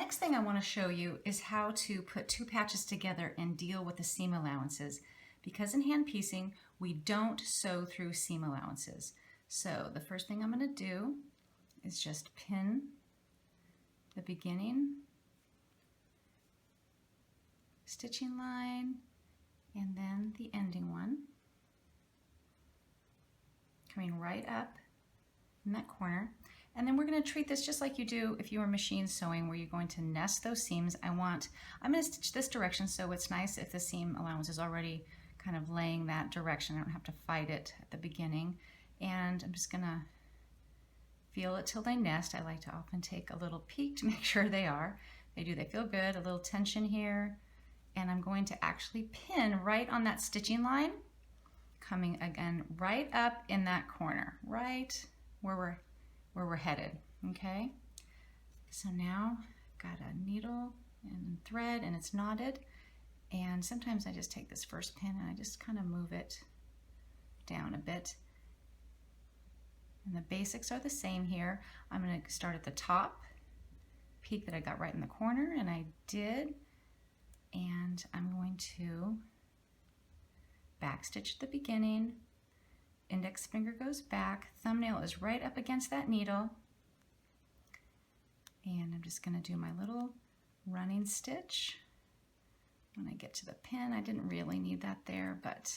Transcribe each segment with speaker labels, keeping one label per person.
Speaker 1: next thing I want to show you is how to put two patches together and deal with the seam allowances. Because in hand piecing, we don't sew through seam allowances. So the first thing I'm going to do is just pin the beginning stitching line and then the ending one, coming right up in that corner. And then we're going to treat this just like you do if you were machine sewing, where you're going to nest those seams. I'm going to stitch this direction, so it's nice if the seam allowance is already kind of laying that direction. I don't have to fight it at the beginning. And I'm just going to feel it till they nest. I like to often take a little peek to make sure they are. They do. They feel good. A little tension here. And I'm going to actually pin right on that stitching line, coming again right up in that corner, right where we're headed. Okay, so now I've got a needle and thread and it's knotted, and sometimes I just take this first pin and I just kind of move it down a bit. And the basics are the same here. I'm going to start at the top, peak that I got right in the corner, and I did, and I'm going to back stitch at the beginning. Index finger goes back, thumbnail is right up against that needle, and I'm just going to do my little running stitch. When I get to the pin, I didn't really need that there, but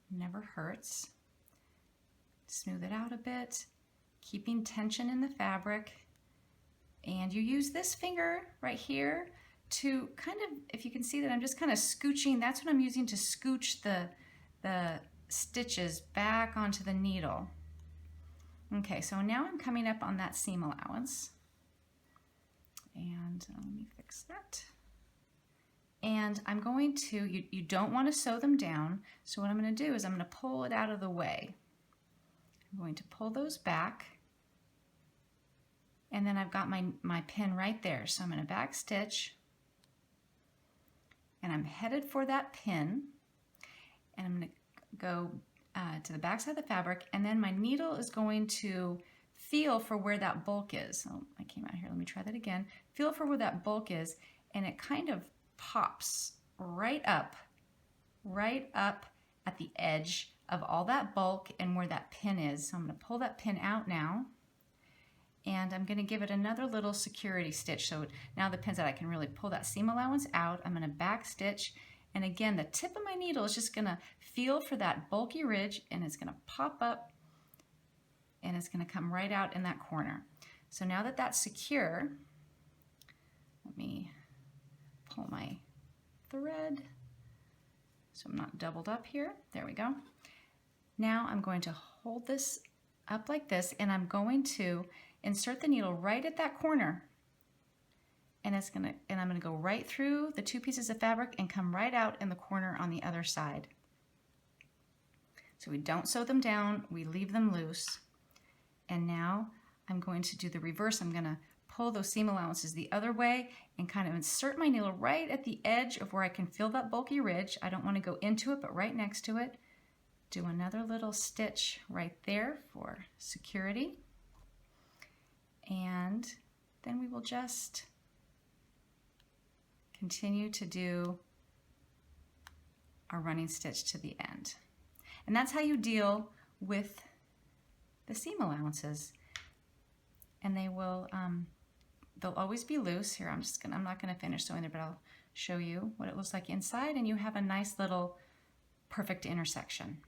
Speaker 1: never hurts. Smooth it out a bit, keeping tension in the fabric, and you use this finger right here to kind of, if you can see that I'm just kind of scooching, that's what I'm using to scooch the stitches back onto the needle. Okay, so now I'm coming up on that seam allowance, and let me fix that. And I'm going to, you don't want to sew them down, so what I'm going to do is I'm going to pull it out of the way. I'm going to pull those back, and then I've got my pin right there, so I'm going to back stitch, and I'm headed for that pin, and I'm going to go to the back side of the fabric, and then my needle is going to feel for where that bulk is. Oh, I came out here, let me try that again. Feel for where that bulk is, and it kind of pops right up at the edge of all that bulk and where that pin is. So I'm going to pull that pin out now, and I'm going to give it another little security stitch. So now the pin's out, I can really pull that seam allowance out. I'm going to back stitch, and again the tip of my needle is just going to feel for that bulky ridge, and it's going to pop up and it's going to come right out in that corner. So now that that's secure, let me pull my thread so I'm not doubled up here. There we go. Now I'm going to hold this up like this, and I'm going to insert the needle right at that corner, and I'm going to go right through the two pieces of fabric and come right out in the corner on the other side. So we don't sew them down, we leave them loose. And now I'm going to do the reverse. I'm going to pull those seam allowances the other way and kind of insert my needle right at the edge of where I can feel that bulky ridge. I don't want to go into it, but right next to it. Do another little stitch right there for security, and then we will just continue to do our running stitch to the end. And that's how you deal with the seam allowances. And they will, they'll always be loose. Here, I'm not gonna finish sewing there, but I'll show you what it looks like inside, and you have a nice little perfect intersection.